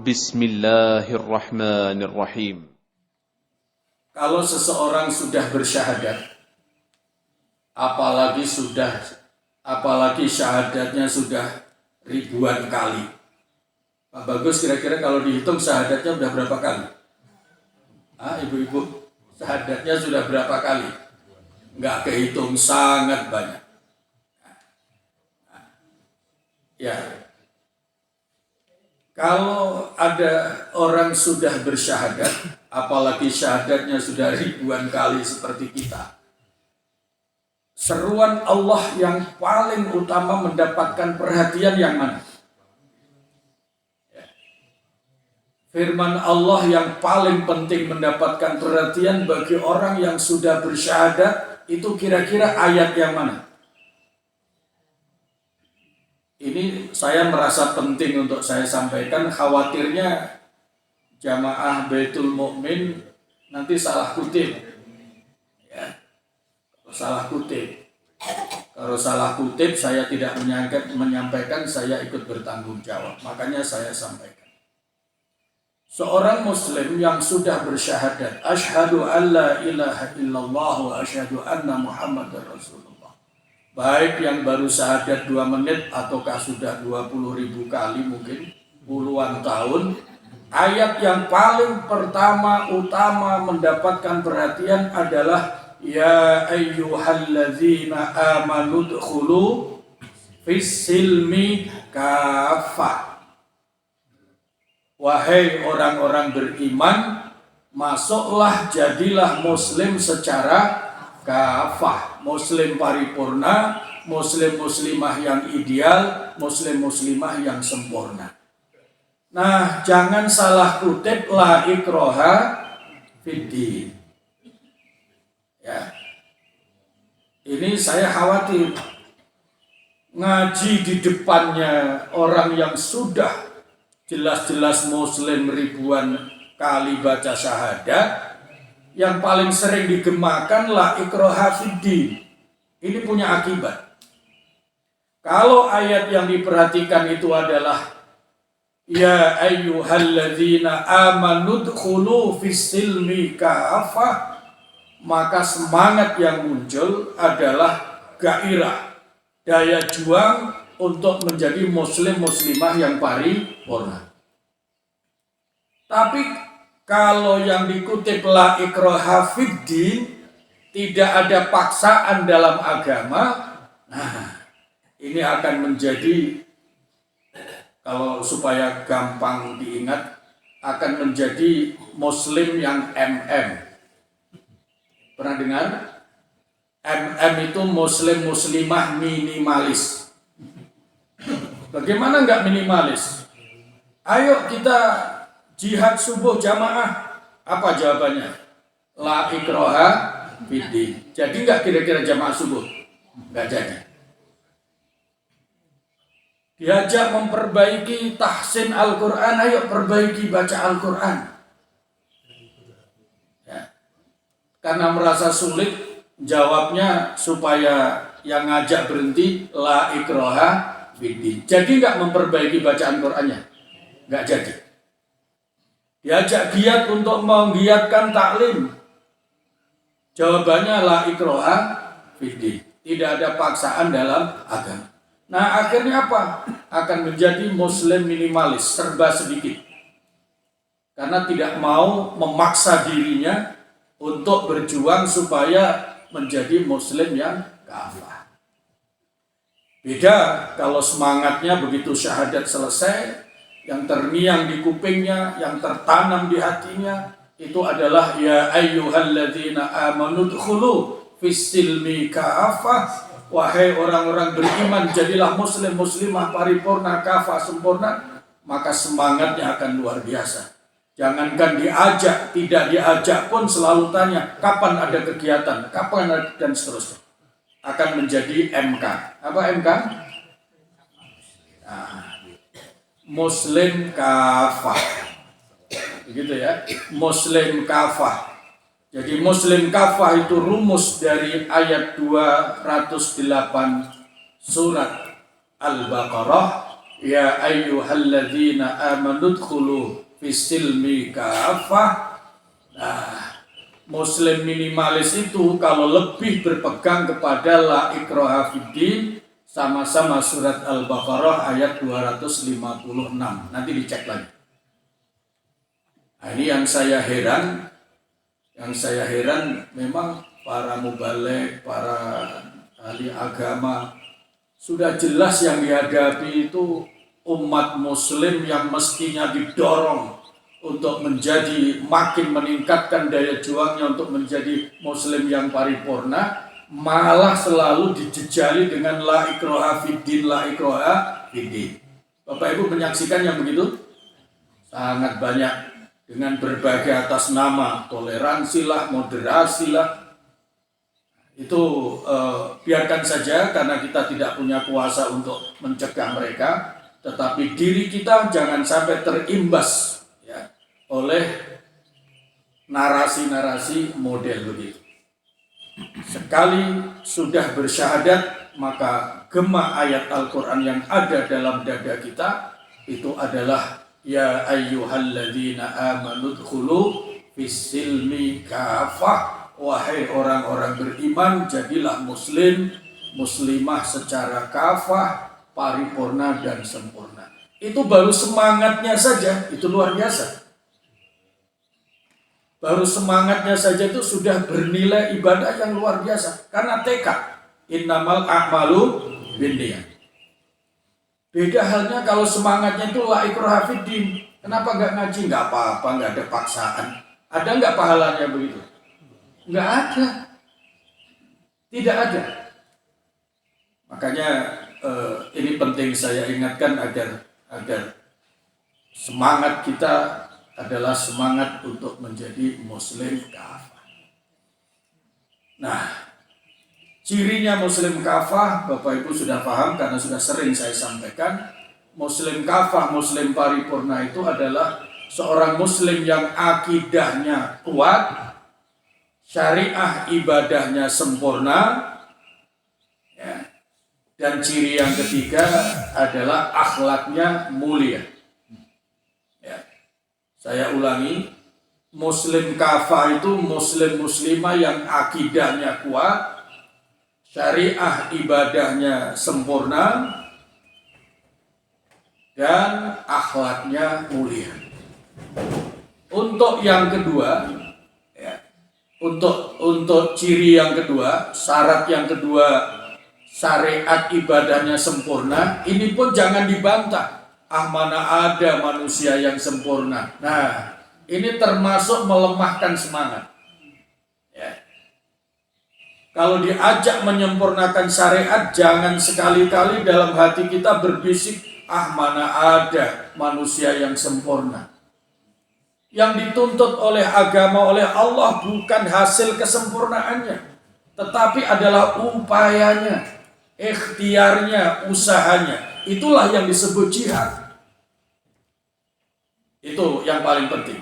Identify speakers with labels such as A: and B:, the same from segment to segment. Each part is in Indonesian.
A: Bismillahirrahmanirrahim.
B: Kalau seseorang sudah bersyahadat, apalagi syahadatnya sudah ribuan kali. Pak Bagus, kira-kira kalau dihitung syahadatnya sudah berapa kali? Ibu-ibu, syahadatnya sudah berapa kali? Nggak kehitung, sangat banyak. Ya, kalau ada orang sudah bersyahadat, apalagi syahadatnya sudah ribuan kali seperti kita, seruan Allah yang paling utama mendapatkan perhatian yang mana? Firman Allah yang paling penting mendapatkan perhatian bagi orang yang sudah bersyahadat, itu kira-kira ayat yang mana? Ini saya merasa penting untuk saya sampaikan, khawatirnya jamaah Baitul Mukmin nanti salah kutip. Ya. Kalau salah kutip saya tidak menyampaikan, saya ikut bertanggung jawab. Makanya saya sampaikan. Seorang muslim yang sudah bersyahadat, asyhadu an la ilaha illallah wa asyhadu anna Muhammadar Rasulullah. Baik yang baru syahadat 2 menit ataukah sudah 20.000 kali, mungkin puluhan tahun, ayat yang paling utama mendapatkan perhatian adalah ya ayyuhalladzina amanu dkhulu fis-silmi kafah. Wahai orang-orang beriman, masuklah, jadilah muslim secara kafah, muslim paripurna, muslim muslimah yang ideal, muslim muslimah yang sempurna. Nah, jangan salah kutip la ikroha fiddin. Ya. Ini saya khawatir ngaji di depannya orang yang sudah jelas-jelas muslim ribuan kali baca syahadat, yang paling sering digemakan la ikroha fiddin. Ini punya akibat. Kalau ayat yang diperhatikan itu adalah ya ayyuhalladzina amanu dkhulu fis-silmi kafah, maka semangat yang muncul adalah gairah, daya juang untuk menjadi muslim muslimah yang paripurna. Tapi kalau yang dikutip la ikroha fiddin, tidak ada paksaan dalam agama, nah ini akan menjadi, kalau supaya gampang diingat, akan menjadi muslim yang MM. Pernah dengar? MM itu muslim muslimah minimalis. Bagaimana enggak minimalis? Ayo kita jihad subuh jamaah. Apa jawabannya? La ikroha fiddin. Jadi enggak kira-kira jamaah subuh? Enggak jadi. Diajak memperbaiki tahsin Al-Quran, ayo perbaiki baca Al-Quran. Ya. Karena merasa sulit, jawabnya supaya yang ngajak berhenti la ikroha fiddin. Jadi enggak memperbaiki bacaan Qurannya? Enggak jadi. Diajak giat untuk menggiatkan taklim, jawabannya la ikroha fiddin. Tidak ada paksaan dalam agama. Nah akhirnya apa? Akan menjadi muslim minimalis, serba sedikit. Karena tidak mau memaksa dirinya untuk berjuang supaya menjadi muslim yang kafah. Beda kalau semangatnya begitu syahadat selesai, yang terngiang di kupingnya, yang tertanam di hatinya, itu adalah ya ayyuhalladzina amanu dkhulu fis-silmi kafah. Wahai orang-orang beriman, jadilah muslim muslimah paripurna kafah sempurna, maka semangatnya akan luar biasa. Jangankan diajak, tidak diajak pun selalu tanya kapan ada kegiatan, kapan ada, dan seterusnya. Akan menjadi MK. Apa MK? Nah, muslim kafah, begitu ya, muslim kafah. Jadi muslim kafah itu rumus dari ayat 208 surat Al-Baqarah, ya ayyuhalladzina amanu dkhulu fis-silmi kafah. Nah, Muslim minimalis itu kalau lebih berpegang kepada la ikraha fiddin, sama-sama surat Al-Baqarah ayat 256. Nanti dicek lagi. Nah, ini yang saya heran memang para mubaligh, para ahli agama sudah jelas yang dihadapi itu umat muslim yang mestinya didorong untuk menjadi makin meningkatkan daya juangnya untuk menjadi muslim yang paripurna, malah selalu dijejali dengan la ikraha fiddin, la ikraha fiddin. Bapak Ibu menyaksikan yang begitu? Sangat banyak, dengan berbagai atas nama toleransi lah, moderasi lah. Itu biarkan saja karena kita tidak punya kuasa untuk mencegah mereka, tetapi diri kita jangan sampai terimbas ya, oleh narasi-narasi model begitu. Sekali sudah bersyahadat, maka gema ayat Al-Quran yang ada dalam dada kita itu adalah ya ayyuhalladzina amanu dkhulu fis-silmi kafah. Wahai orang-orang beriman, jadilah muslim, muslimah secara kafah, paripurna dan sempurna. Itu baru semangatnya saja, itu luar biasa. Baru semangatnya saja itu sudah bernilai ibadah yang luar biasa. Karena tekad, innamal a'malu binniyat. Beda halnya kalau semangatnya itu la ikraha fiddin. Kenapa nggak ngaji? Nggak apa-apa, nggak ada paksaan. Ada nggak pahalanya begitu? Nggak ada. Tidak ada. Makanya ini penting saya ingatkan agar semangat kita adalah semangat untuk menjadi muslim kafah. Nah, cirinya muslim kafah, Bapak Ibu sudah paham karena sudah sering saya sampaikan. Muslim kafah, muslim paripurna itu adalah seorang muslim yang akidahnya kuat, syariah ibadahnya sempurna, ya. Dan ciri yang ketiga adalah akhlaknya mulia. Ya. Saya ulangi, muslim kafah itu muslim-muslimah yang akidahnya kuat, syariah ibadahnya sempurna, dan akhlaknya mulia. Untuk yang kedua, Untuk ciri yang kedua, syarat yang kedua, syariat ibadahnya sempurna, ini pun jangan dibantah. Mana ada manusia yang sempurna. Nah, ini termasuk melemahkan semangat. Ya. Kalau diajak menyempurnakan syariat, jangan sekali-kali dalam hati kita berbisik, mana ada manusia yang sempurna. Yang dituntut oleh agama, oleh Allah bukan hasil kesempurnaannya, tetapi adalah upayanya, ikhtiarnya, usahanya. Itulah yang disebut jihad. Itu yang paling penting.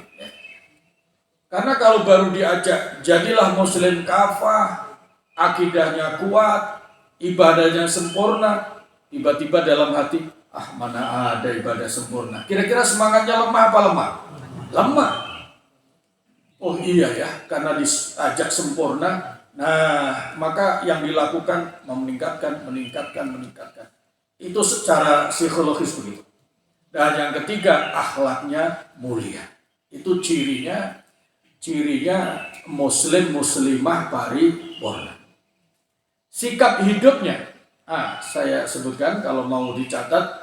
B: Karena kalau baru diajak, jadilah muslim kafah, akidahnya kuat, ibadahnya sempurna, tiba-tiba dalam hati, mana ada ibadah sempurna. Kira-kira semangatnya lemah apa lemah? Lemah. Oh iya ya, karena diajak sempurna, nah maka yang dilakukan meningkatkan. Itu secara psikologis begitu. Dan yang ketiga, akhlaknya mulia. Itu cirinya muslim-muslimah paripurna. Sikap hidupnya, saya sebutkan kalau mau dicatat.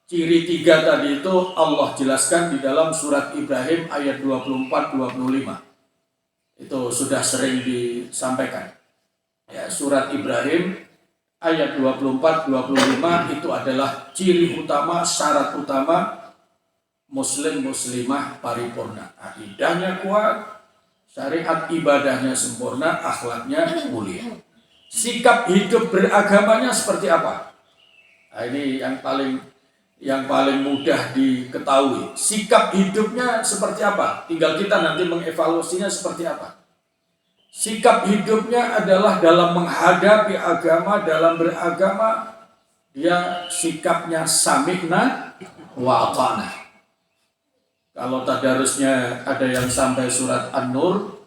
B: Ciri tiga tadi itu Allah jelaskan di dalam surat Ibrahim ayat 24-25. Itu sudah sering disampaikan. Ya, surat Ibrahim ayat 24-25 itu adalah ciri utama, syarat utama muslim-muslimah paripurna. Akidahnya kuat, syariat ibadahnya sempurna, akhlaknya mulia. Sikap hidup beragamanya seperti apa? Nah, ini yang paling mudah diketahui. Sikap hidupnya seperti apa? Tinggal kita nanti mengevaluasinya seperti apa. Sikap hidupnya adalah dalam menghadapi agama, dalam beragama, dia sikapnya sami'na wa ata'na. Kalau tadarusnya ada yang sampai surat An-Nur,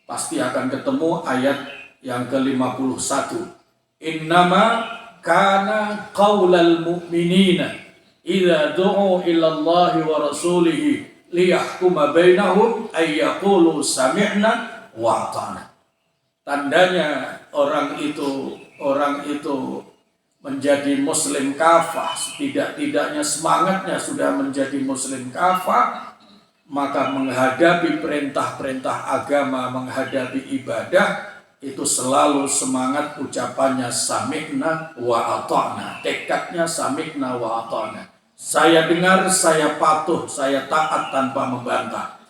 B: pasti akan ketemu ayat yang ke-51. Innama kana qaulal mu'minina idza du'u ila Allahi wa rasulihi liyahkuma bainahum ay yaqulu sami'na wa ata'na. Tandanya orang itu menjadi muslim kafah, setidak-tidaknya semangatnya sudah menjadi muslim kafah, maka menghadapi perintah-perintah agama, menghadapi ibadah, itu selalu semangat ucapannya sami'na wa ata'na, tekadnya sami'na wa ata'na. Saya dengar, saya patuh, saya taat tanpa membantah.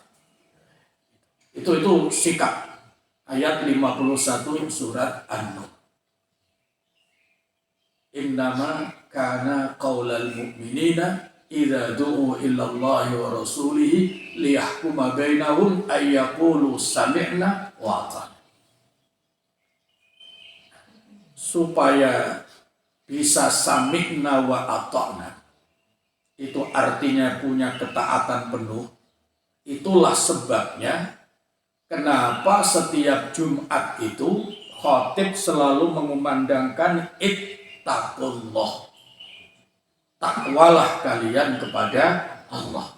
B: Itu sikap. Ayat 51 surat An-Nur. Innama kana qaulal mu'minina idza du'u ila Allahi wa rasulihi liyahkuma bainahum ay yaqulu sami'na wa ata'na. Supaya bisa sami'na wa ata'na, itu artinya punya ketaatan penuh. Itulah sebabnya kenapa setiap Jumat itu khatib selalu mengumandangkan ittaqullah. Takwalah kalian kepada Allah.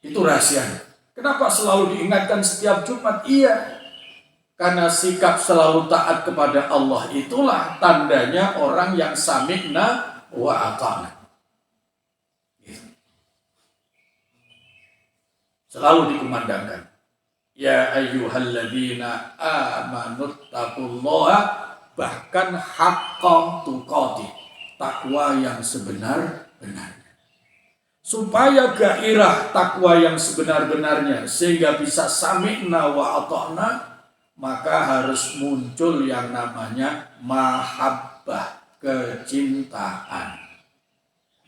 B: Itu rahasianya. Kenapa selalu diingatkan setiap Jumat? Iya, karena sikap selalu taat kepada Allah itulah tandanya orang yang sami'na wa ata'na. Selalu dikumandangkan. Ya ayyuhalladzina amanu taqullaha, bahkan haqqa tuqatih, takwa yang sebenar-benarnya. Supaya gairah takwa yang sebenar-benarnya sehingga bisa sami'na wa ata'na, maka harus muncul yang namanya mahabbah, kecintaan.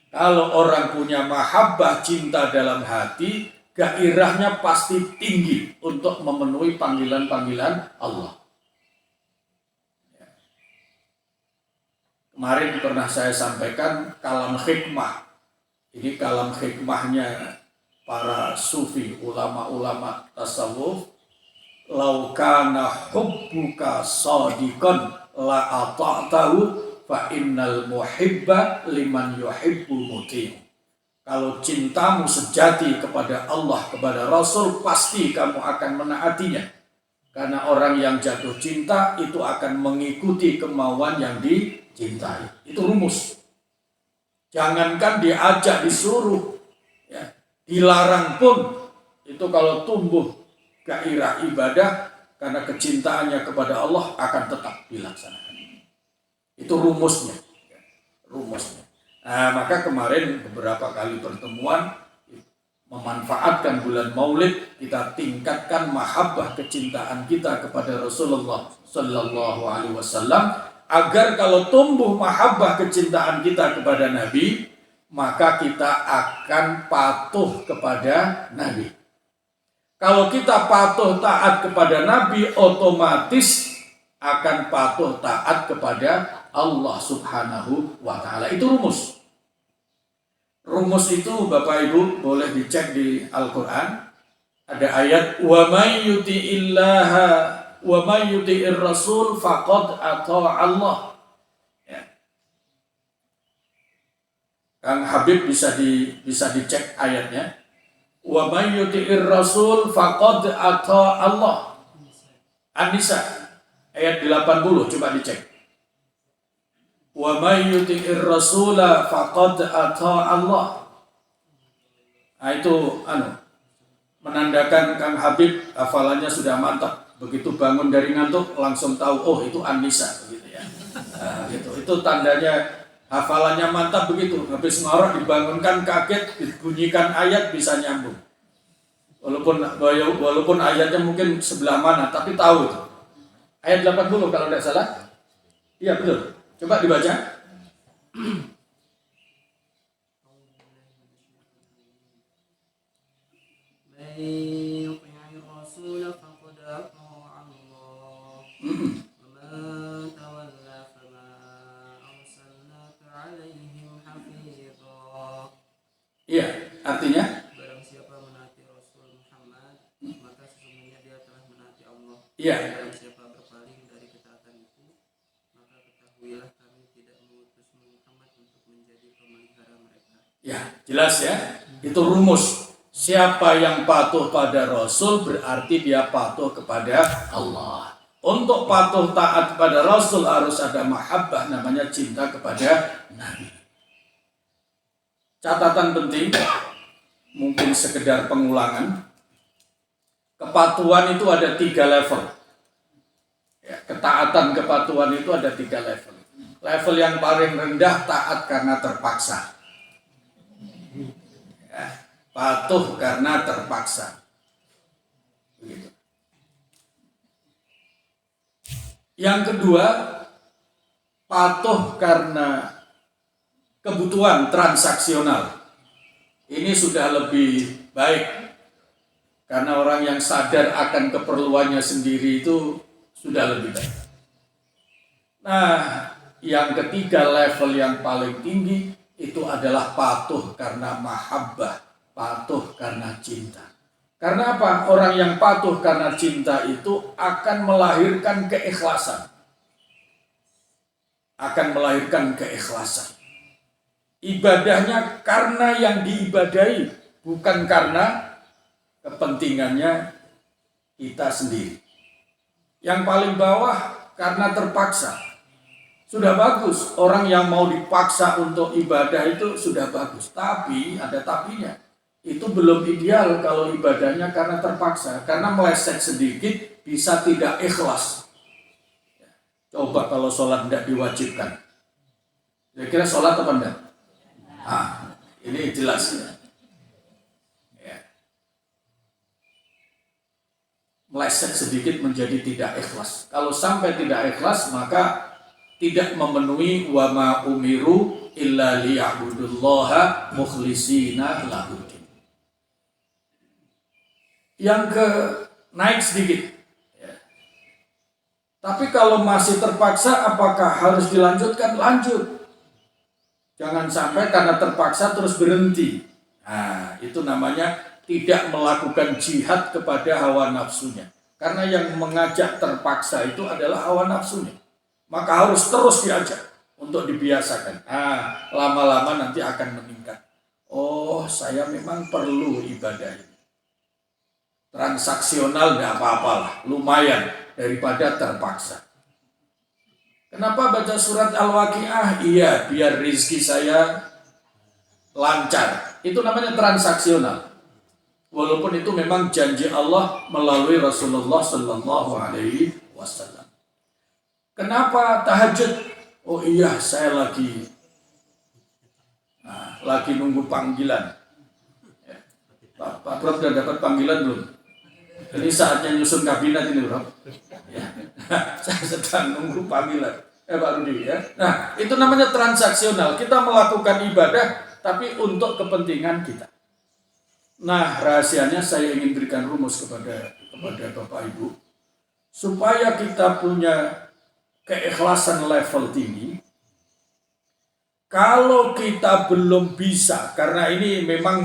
B: Kalau orang punya mahabbah, cinta dalam hati, gairahnya pasti tinggi untuk memenuhi panggilan-panggilan Allah. Kemarin pernah saya sampaikan kalam hikmah. Ini kalam hikmahnya para sufi, ulama-ulama tasawuf. Lau kana hubbuka shadiqan la ata'tahu fa innal muhibba liman yuhibbu muti'. Kalau cintamu sejati kepada Allah, kepada Rasul, pasti kamu akan menaatinya. Karena orang yang jatuh cinta itu akan mengikuti kemauan yang dicintai. Itu rumus. Jangankan diajak, disuruh, ya, dilarang pun, itu kalau tumbuh gairah ibadah karena kecintaannya kepada Allah akan tetap dilaksanakan. Itu rumusnya. Rumusnya. Nah, maka kemarin beberapa kali pertemuan memanfaatkan bulan Maulid, kita tingkatkan mahabbah kecintaan kita kepada Rasulullah Sallallahu Alaihi Wasallam, agar kalau tumbuh mahabbah kecintaan kita kepada Nabi, maka kita akan patuh kepada Nabi. Kalau kita patuh taat kepada Nabi, otomatis akan patuh taat kepada Allah Subhanahu wa Ta'ala. Itu rumus. Rumus itu Bapak Ibu boleh dicek di Al-Quran. Ada ayat wa may yuti'illaha wa may yuti'ir rasul faqad ata'a Allah. Ya. Kang Habib bisa dicek ayatnya. Wa may yuti'ir rasul faqad ata'a Allah. An-Nisa ayat 80, coba dicek. Wa may yuti'ir rasula faqad ata'a Allah. Nah, itu menandakan Kang Habib hafalannya sudah mantap. Begitu bangun dari ngantuk langsung tahu, oh itu An-Nisa gitu ya. Nah, gitu. Itu tandanya hafalannya mantap begitu. Habis ngorok dibangunkan kaget, dibunyikan ayat bisa nyambung. Walaupun ayatnya mungkin sebelah mana, tapi tahu itu. Ayat 80 kalau tidak salah. Iya betul. Coba dibaca. Artinya?
C: Barang siapa menaati Rasul Muhammad, maka sesungguhnya dia telah menaati Allah.
B: Iya.
C: Barang siapa berpaling dari ketaatan itu, maka ketahuilah kami tidak mengutusmu Muhammad untuk menjadi pemelihara mereka.
B: Ya, jelas ya. Itu rumus. Siapa yang patuh pada Rasul berarti dia patuh kepada Allah. Untuk patuh taat kepada Rasul harus ada mahabbah, namanya cinta kepada Nabi. Catatan penting, mungkin sekedar pengulangan. Kepatuhan itu ada 3 level. Ya, ketaatan kepatuhan itu ada 3 level. Level yang paling rendah taat karena terpaksa. Ya, patuh karena terpaksa. Begitu. Yang kedua, patuh karena kebutuhan transaksional. Ini sudah lebih baik. Karena orang yang sadar akan keperluannya sendiri itu sudah lebih baik. Nah, yang ketiga level yang paling tinggi itu adalah patuh karena mahabbah, patuh karena cinta. Karena apa? Orang yang patuh karena cinta itu akan melahirkan keikhlasan. Akan melahirkan keikhlasan. Ibadahnya karena yang diibadahi, bukan karena kepentingannya kita sendiri. Yang paling bawah karena terpaksa. Sudah bagus, orang yang mau dipaksa untuk ibadah itu sudah bagus. Tapi, ada tapinya. Itu belum ideal kalau ibadahnya karena terpaksa. Karena meleset sedikit bisa tidak ikhlas. Coba kalau sholat tidak diwajibkan. Kira-kira sholat apa enggak? Ini jelas ya. Meleset sedikit menjadi tidak ikhlas. Kalau sampai tidak ikhlas maka tidak memenuhi wa ma umiru illa liya'budullaha mukhlishina lahud. Yang naik sedikit. Tapi kalau masih terpaksa apakah harus dilanjutkan? Lanjut. Jangan sampai karena terpaksa terus berhenti. Nah, itu namanya tidak melakukan jihad kepada hawa nafsunya. Karena yang mengajak terpaksa itu adalah hawa nafsunya. Maka harus terus diajak untuk dibiasakan. Nah, lama-lama nanti akan meningkat. Oh, saya memang perlu ibadah ini. Transaksional tidak apa-apalah, lumayan daripada terpaksa. Kenapa baca surat Al-Waqiah? Iya, biar rizki saya lancar. Itu namanya transaksional. Walaupun itu memang janji Allah melalui Rasulullah Sallallahu Alaihi Wasallam. Kenapa tahajud? Oh iya, saya lagi nunggu panggilan. Pak Prof sudah dapat panggilan belum? Ini saatnya nyusun kabinet ini, Bro. Ya. Saya sedang nunggu panggilan. Pak Rudi ya. Nah, itu namanya transaksional. Kita melakukan ibadah tapi untuk kepentingan kita. Nah, rahasianya saya ingin berikan rumus kepada Bapak Ibu supaya kita punya keikhlasan level tinggi. Kalau kita belum bisa, karena ini memang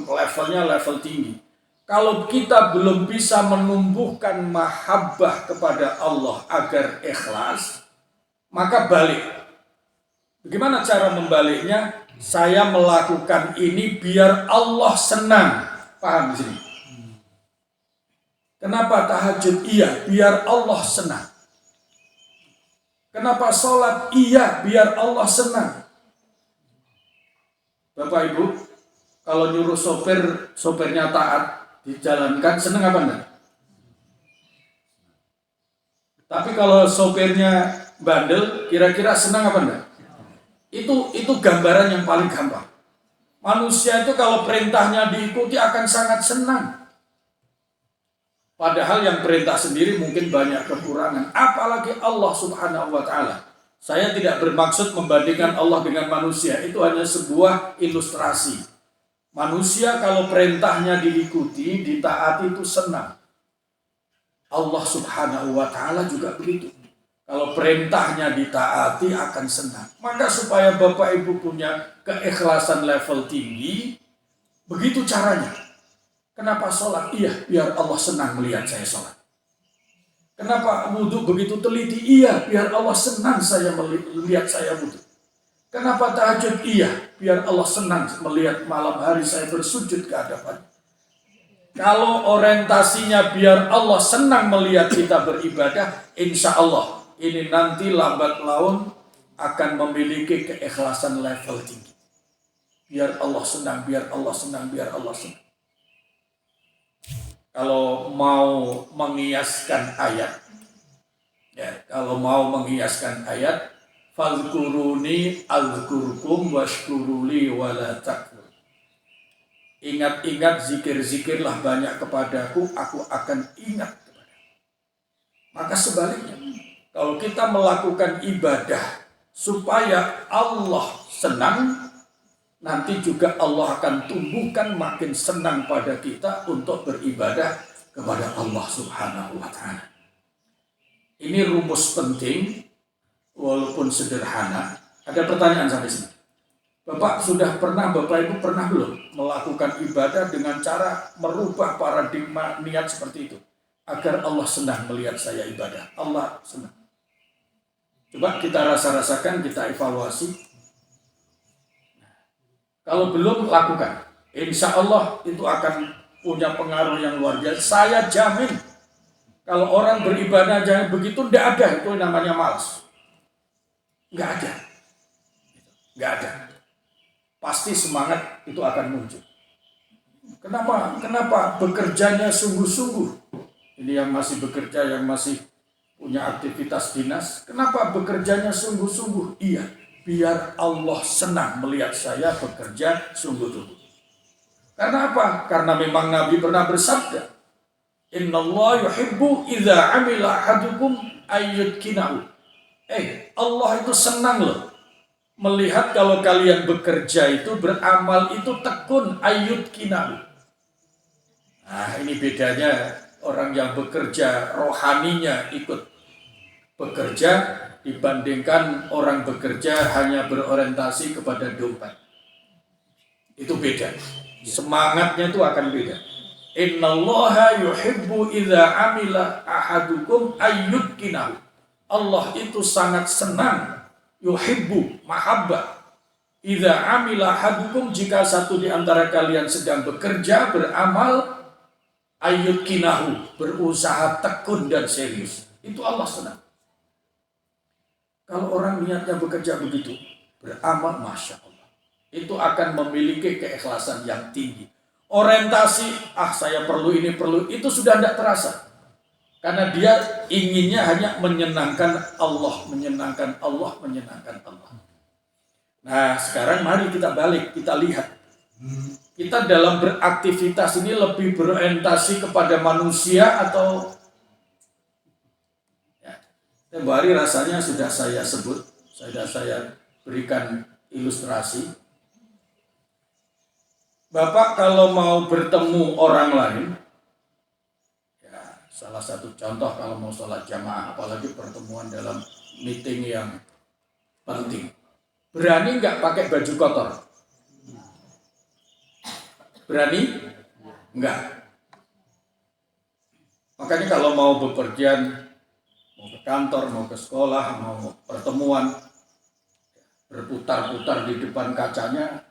B: levelnya level tinggi. Kalau kita belum bisa menumbuhkan mahabbah kepada Allah agar ikhlas, maka balik. Bagaimana cara membaliknya? Saya melakukan ini biar Allah senang. Paham di sini? Kenapa tahajud? Iya, biar Allah senang. Kenapa sholat? Iya, biar Allah senang. Bapak Ibu, kalau nyuruh sopirnya taat, dijalankan, senang apa enggak? Tapi kalau sopirnya bandel, kira-kira senang apa enggak? Itu gambaran yang paling gampang. Manusia itu kalau perintahnya diikuti akan sangat senang. Padahal yang perintah sendiri mungkin banyak kekurangan. Apalagi Allah Subhanahu wa Ta'ala. Saya tidak bermaksud membandingkan Allah dengan manusia. Itu hanya sebuah ilustrasi. Manusia kalau perintahnya diikuti, ditaati itu senang. Allah Subhanahu wa Ta'ala juga begitu. Kalau perintahnya ditaati akan senang. Maka supaya Bapak Ibu punya keikhlasan level tinggi, Begitu caranya. Kenapa sholat? Iya, biar Allah senang melihat saya sholat. Kenapa wudhu begitu teliti? Iya, biar Allah senang saya melihat saya wudhu. Kenapa tahajud? Iya, biar Allah senang melihat malam hari saya bersujud ke hadapan. Kalau orientasinya biar Allah senang melihat kita beribadah, insya Allah ini nanti lambat laun akan memiliki keikhlasan level tinggi. Biar Allah senang, biar Allah senang, biar Allah senang. Kalau mau mengiaskan ayat, fadhkuruni azkurkum washkuruli wala takfur. Ingat-ingat, zikir-zikirlah banyak kepadaku, aku akan ingat kepadamu. Maka sebaliknya, kalau kita melakukan ibadah supaya Allah senang, nanti juga Allah akan tumbuhkan makin senang pada kita untuk beribadah kepada Allah Subhanahu wa Ta'ala. Ini rumus penting, walaupun sederhana. Ada pertanyaan sampai sini. Bapak Ibu pernah belum melakukan ibadah dengan cara merubah paradigma niat seperti itu? Agar Allah senang melihat saya ibadah. Allah senang. Coba kita rasakan, kita evaluasi. Kalau belum, lakukan. Insya Allah itu akan punya pengaruh yang luar biasa. Saya jamin. Kalau orang beribadah jangan begitu, tidak ada. Itu namanya malas. Nggak ada. Nggak ada. Pasti semangat itu akan muncul. Kenapa? Bekerjanya sungguh-sungguh. Ini yang masih bekerja, yang masih punya aktivitas dinas. Kenapa bekerjanya sungguh-sungguh? Iya, biar Allah senang melihat saya bekerja sungguh-sungguh. Karena apa? Karena memang Nabi pernah bersabda, Innallaha yuhibbu idza amila ahadukum ayyudkinahu. Allah itu senang loh melihat kalau kalian bekerja itu, beramal itu tekun, ayyudkinahu. Nah, ini bedanya orang yang bekerja rohaninya ikut bekerja dibandingkan orang bekerja hanya berorientasi kepada dompet. Itu beda. Semangatnya itu akan beda. Innallaha yuhibbu idza amila ahadukum ayyudkinahu. Allah itu sangat senang, yuhibbu, mahabbah. Idza amila ahadukum, jika satu di antara kalian sedang bekerja, beramal, ayyudkinahu, berusaha tekun dan serius. Itu Allah senang. Kalau orang niatnya bekerja begitu, beramal, Masya Allah, itu akan memiliki keikhlasan yang tinggi. Orientasi, saya perlu ini, perlu itu sudah tidak terasa. Karena dia inginnya hanya menyenangkan Allah, menyenangkan Allah, menyenangkan Allah. Nah, sekarang mari kita balik, kita lihat. Kita dalam beraktivitas ini lebih berorientasi kepada manusia atau tempoh hari rasanya sudah saya sebut, sudah saya berikan ilustrasi. Bapak kalau mau bertemu orang lain, ya salah satu contoh kalau mau sholat jamaah, apalagi pertemuan dalam meeting yang penting, berani nggak pakai baju kotor? Berani? Enggak. Makanya kalau mau bepergian, mau ke kantor, mau ke sekolah, mau pertemuan, berputar-putar di depan kacanya.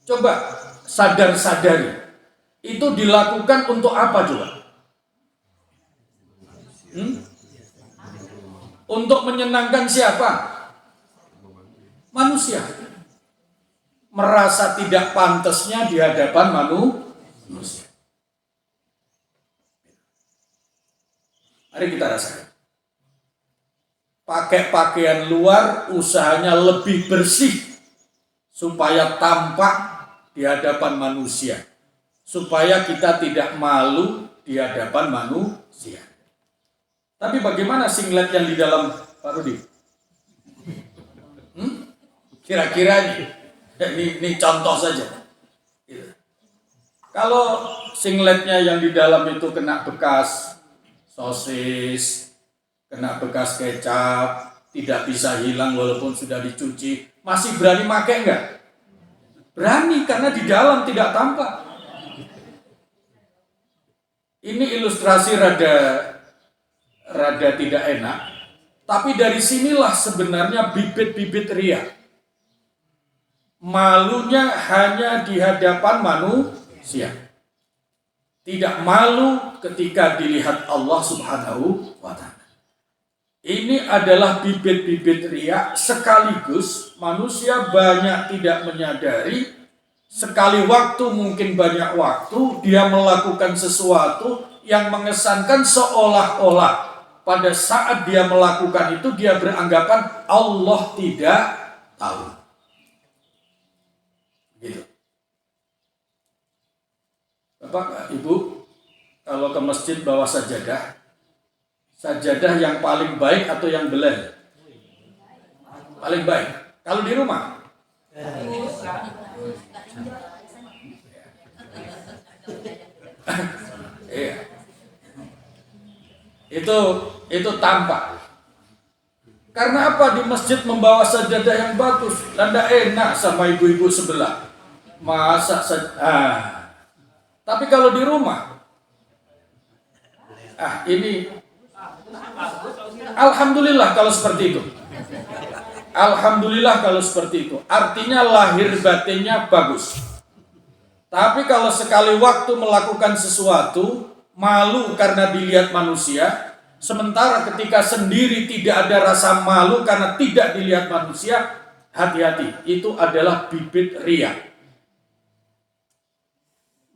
B: Coba sadar-sadari, itu dilakukan untuk apa coba? Untuk menyenangkan siapa? Manusia. Merasa tidak pantasnya di hadapan manusia. Mari kita rasakan. Pakai pakaian luar, usahanya lebih bersih supaya tampak di hadapan manusia, supaya kita tidak malu di hadapan manusia. Tapi bagaimana singlet yang di dalam, Pak Rudi? Kira-kira ini contoh saja. Kalau singletnya yang di dalam itu kena bekas sosis, kena bekas kecap, tidak bisa hilang walaupun sudah dicuci, masih berani pakai enggak? Berani karena di dalam tidak tampak. Ini ilustrasi rada tidak enak. Tapi dari sinilah sebenarnya bibit-bibit riya. Malunya hanya di hadapan manusia. Tidak malu ketika dilihat Allah Subhanahu wa Ta'ala. Ini adalah bibit-bibit riya, sekaligus manusia banyak tidak menyadari, sekali waktu mungkin banyak waktu dia melakukan sesuatu yang mengesankan seolah-olah pada saat dia melakukan itu dia beranggapan Allah tidak tahu. Gitu. Bapak, Ibu, kalau ke masjid bawa sajadah yang paling baik atau yang belel? Paling baik. Kalau di rumah? Iya. Itu tampak. Karena apa? Di masjid membawa sajadah yang bagus, tidak enak sama ibu-ibu sebelah. Masa tapi kalau di rumah, ini alhamdulillah kalau seperti itu. Alhamdulillah kalau seperti itu. Artinya lahir batinnya bagus. Tapi kalau sekali waktu melakukan sesuatu, malu karena dilihat manusia, sementara ketika sendiri tidak ada rasa malu karena tidak dilihat manusia, hati-hati, itu adalah bibit riya.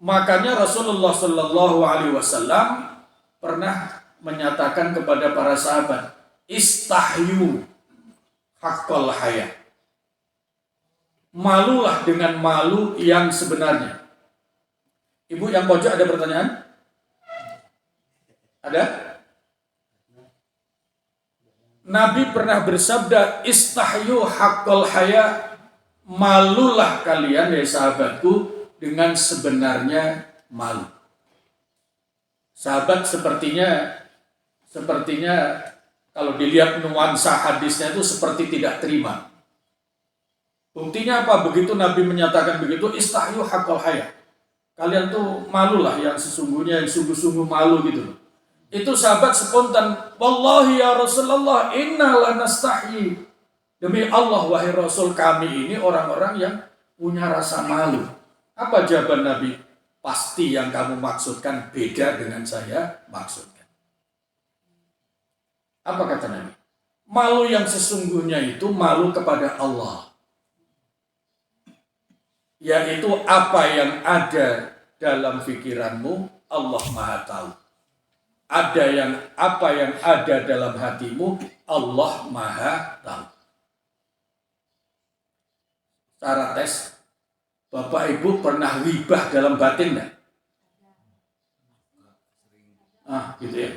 B: Makanya Rasulullah Shallallahu Alaihi Wasallam pernah menyatakan kepada para sahabat, istahyu haqqal haya. Malulah dengan malu yang sebenarnya. Ibu yang pojok ada pertanyaan? Ada? Nabi pernah bersabda, istahyu haqqal haya, malulah kalian ya sahabatku dengan sebenarnya malu. Sahabat sepertinya kalau dilihat nuansa hadisnya itu seperti tidak terima. Buktinya apa? Begitu Nabi menyatakan begitu, istahyu haqqal haya. Kalian tuh malulah yang sesungguhnya, yang sungguh-sungguh malu gitu. Itu sahabat spontan, wallahi ya Rasulullah, inna lanastahyi. Demi Allah wahai Rasul, kami ini orang-orang yang punya rasa malu. Apa jawaban Nabi? Pasti yang kamu maksudkan beda dengan saya maksudkan. Apa kata Nabi? Malu yang sesungguhnya itu malu kepada Allah. Yaitu apa yang ada dalam pikiranmu, Allah Maha tahu. Apa yang ada dalam hatimu, Allah Maha tahu. Cara tes, Bapak Ibu pernah ghibah dalam batin enggak? Gitu ya.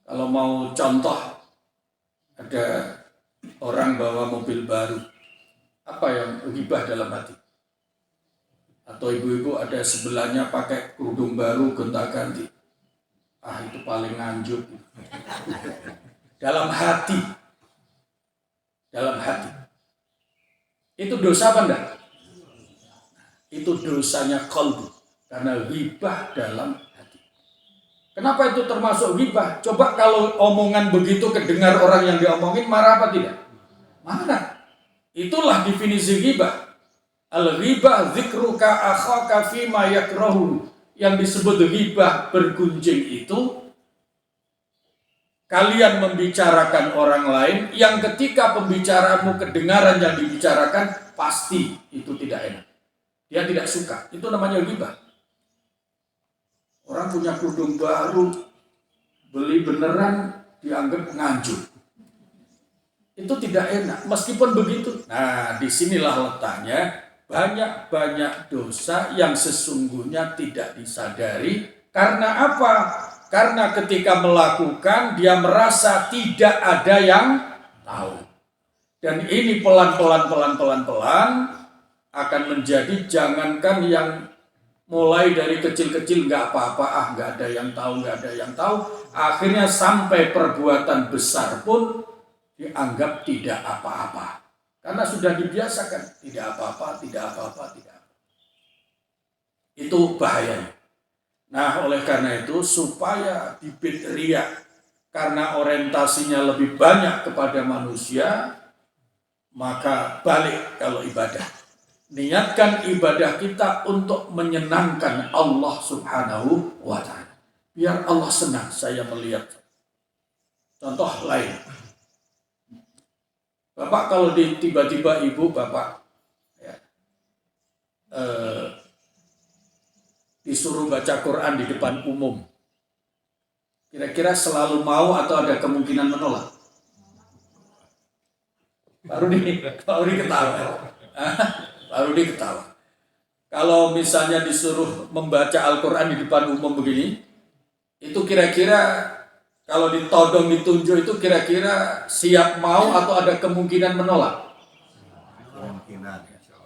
B: Kalau mau contoh, ada orang bawa mobil baru, apa yang ghibah dalam hati? Atau ibu-ibu ada sebelahnya pakai kerudung baru gonta-ganti, itu paling nganjuk. Dalam hati, itu dosa apa enggak? Itu dosanya qalbu, karena ghibah dalam hati. Kenapa itu termasuk ghibah? Coba kalau omongan begitu kedengar orang yang diomongin, marah apa tidak? Marah. Itulah definisi ghibah. Al-ghibah dzikruka akhaka fima yakrahu. Yang disebut ghibah bergunjing itu kalian membicarakan orang lain yang ketika pembicaraanmu kedengaran yang dibicarakan pasti itu tidak enak. Dia tidak suka. Itu namanya ghibah. Orang punya kerudung baru, beli beneran dianggap nganjuk. Itu tidak enak. Meskipun begitu. Nah, disinilah letaknya. Banyak dosa yang sesungguhnya tidak disadari. Karena apa? Karena ketika melakukan, dia merasa tidak ada yang tahu. Dan ini pelan-pelan akan menjadi, jangankan yang mulai dari kecil-kecil nggak apa-apa, nggak ada yang tahu. Akhirnya sampai perbuatan besar pun dianggap tidak apa-apa. Karena sudah dibiasakan, tidak apa-apa, tidak apa-apa, tidak apa. Itu bahayanya. Nah, oleh karena itu, supaya bibit riya, karena orientasinya lebih banyak kepada manusia, maka balik kalau ibadah. Niatkan ibadah kita untuk menyenangkan Allah Subhanahu wa Ta'ala. Biar Allah senang saya melihat. Contoh lain. Bapak kalau tiba-tiba ibu bapak ya, disuruh baca Quran di depan umum, kira-kira selalu mau atau ada kemungkinan menolak? Baru diketawa. Baru diketawa. Kalau misalnya disuruh membaca Al-Quran di depan umum begini, itu kira-kira kalau ditodong ditunjuk itu kira-kira siap mau atau ada kemungkinan menolak?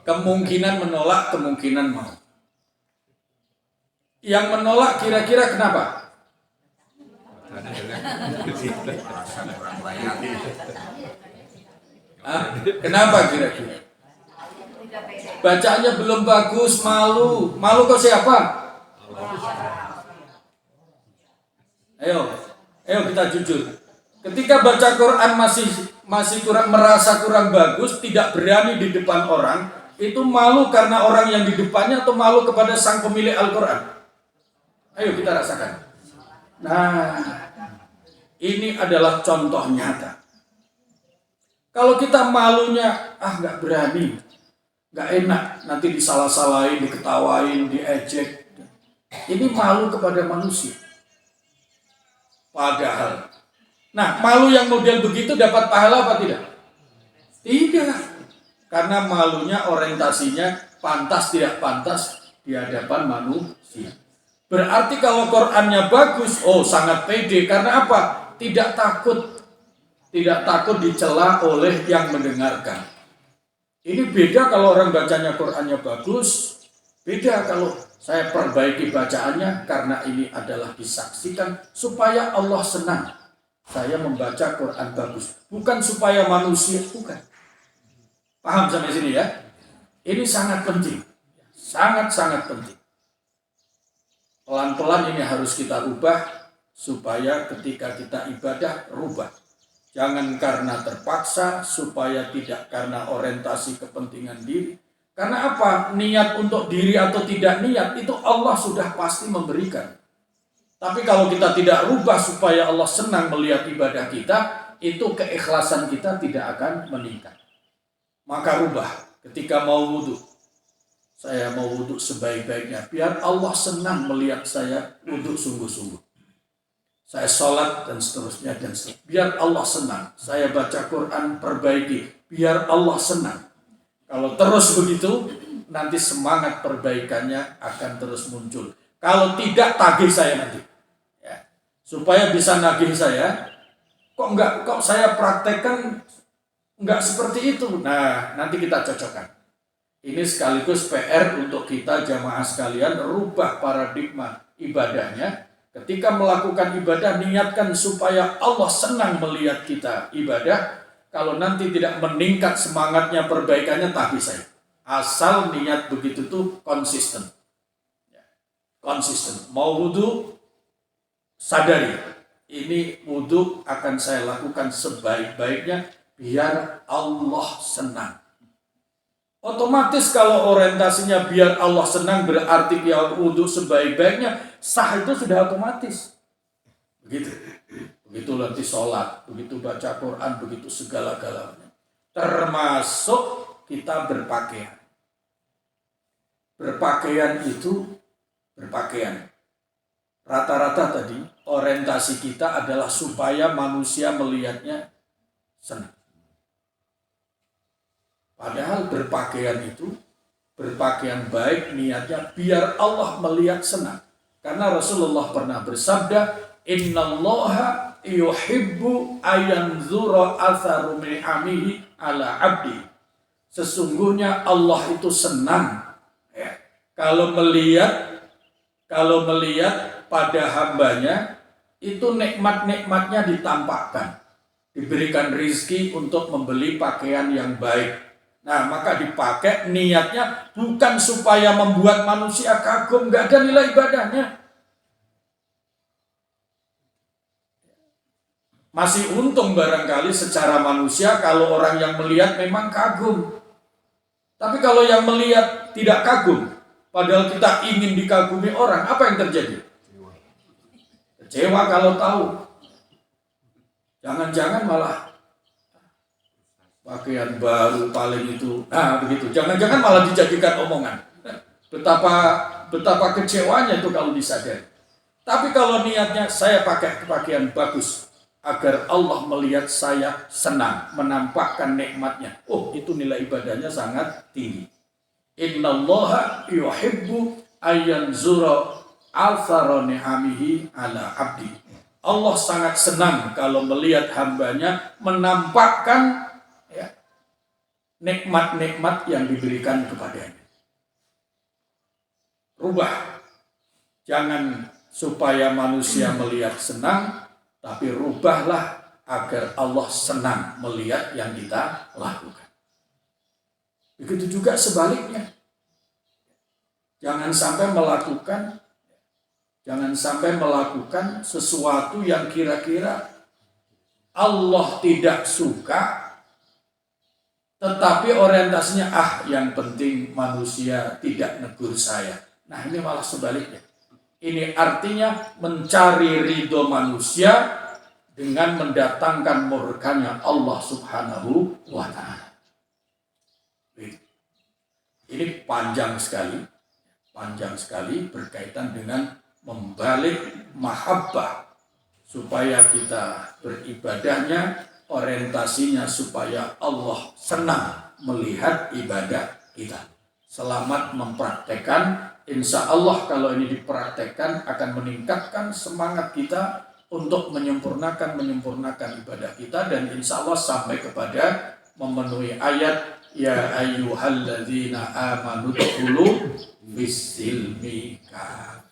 B: Kemungkinan menolak, kemungkinan mau. Yang menolak kira-kira kenapa? Kenapa kira-kira? Bacaannya belum bagus, malu. Malu ke siapa? Ayo kita jujur. Ketika baca Quran masih kurang, merasa kurang bagus, tidak berani di depan orang, itu malu karena orang yang di depannya atau malu kepada sang pemilik Al-Quran? Ayo kita rasakan. Nah, ini adalah contoh nyata. Kalau kita malunya, nggak berani, nggak enak, nanti disalah-salahin, diketawain, diejek. Ini malu kepada manusia. Padahal, nah malu yang model begitu dapat pahala apa tidak? Tidak. Karena malunya orientasinya pantas tidak pantas di hadapan manusia. Berarti kalau Qur'annya bagus, sangat pede. Karena apa? Tidak takut dicela oleh yang mendengarkan. Ini beda kalau orang bacanya Qur'annya bagus, beda kalau saya perbaiki bacaannya karena ini adalah disaksikan supaya Allah senang. Saya membaca Quran bagus, bukan supaya manusia, bukan. Paham sampai sini ya? Ini sangat penting, sangat-sangat penting. Pelan-pelan ini harus kita rubah supaya ketika kita ibadah rubah. Jangan karena terpaksa, supaya tidak karena orientasi kepentingan diri. Karena apa? Niat untuk diri atau tidak niat, itu Allah sudah pasti memberikan. Tapi kalau kita tidak rubah supaya Allah senang melihat ibadah kita, itu keikhlasan kita tidak akan meningkat. Maka rubah ketika mau wudhu. Saya mau wudhu sebaik-baiknya, biar Allah senang melihat saya wudhu sungguh-sungguh. Saya sholat dan seterusnya dan seterusnya. Biar Allah senang. Saya baca Quran perbaiki. Biar Allah senang. Kalau terus begitu, nanti semangat perbaikannya akan terus muncul. Kalau tidak, tagih saya nanti. Ya. Supaya bisa nagih saya, kok saya praktekkan enggak seperti itu. Nah, nanti kita cocokkan. Ini sekaligus PR untuk kita jamaah sekalian, rubah paradigma ibadahnya. Ketika melakukan ibadah, niatkan supaya Allah senang melihat kita ibadah. Kalau nanti tidak meningkat semangatnya perbaikannya, tagih saya. Asal niat begitu tuh konsisten. Konsisten. Mau wudhu, sadari. Ini wudhu akan saya lakukan sebaik-baiknya biar Allah senang. Otomatis kalau orientasinya biar Allah senang berarti biar wudhu sebaik-baiknya, sah itu sudah otomatis. Begitu. Begitu nanti sholat, begitu baca Quran, begitu segala-galanya. Termasuk kita berpakaian. Berpakaian itu, rata-rata tadi, orientasi kita adalah supaya manusia melihatnya senang. Padahal berpakaian itu, berpakaian baik niatnya biar Allah melihat senang. Karena Rasulullah pernah bersabda, Innallaha yuhibbu ayanzura atharu ni'amihi ala abdi. Sesungguhnya Allah itu senang ya, kalau melihat pada hambanya itu nikmat-nikmatnya ditampakkan, diberikan rizki untuk membeli pakaian yang baik, Nah, maka dipakai niatnya bukan supaya membuat manusia kagum, nggak ada nilai ibadahnya. Masih untung barangkali secara manusia kalau orang yang melihat memang kagum. Tapi kalau yang melihat tidak kagum, padahal kita ingin dikagumi orang, apa yang terjadi? Kecewa kalau tahu. Jangan-jangan malah pakaian baru paling itu, begitu. Jangan-jangan malah dijadikan omongan. Betapa kecewanya itu kalau disadari. Tapi kalau niatnya saya pakai pakaian bagus agar Allah melihat saya senang, menampakkan nikmatnya. Oh, itu nilai ibadahnya sangat tinggi. Innallaha yuhibbu ayyanzura althara ni'amihi ala abdi. Allah sangat senang kalau melihat hambanya menampakkan nikmat-nikmat yang diberikan kepadanya. Rubah. Jangan supaya manusia melihat senang, tapi rubahlah agar Allah senang melihat yang kita lakukan. Begitu juga sebaliknya. Jangan sampai melakukan sesuatu yang kira-kira Allah tidak suka, tetapi orientasinya, yang penting manusia tidak negur saya. Nah, ini malah sebaliknya. Ini artinya mencari ridho manusia dengan mendatangkan murkanya Allah Subhanahu wa ta'ala. Ini panjang sekali berkaitan dengan membalik mahabbah supaya kita beribadahnya orientasinya supaya Allah senang melihat ibadah kita. Selamat mempraktekkan. Insya Allah kalau ini dipraktekkan akan meningkatkan semangat kita untuk menyempurnakan ibadah kita, dan insya Allah sampai kepada memenuhi ayat ya ayyuhalladzina amanu dkhulu fis silmi kafah.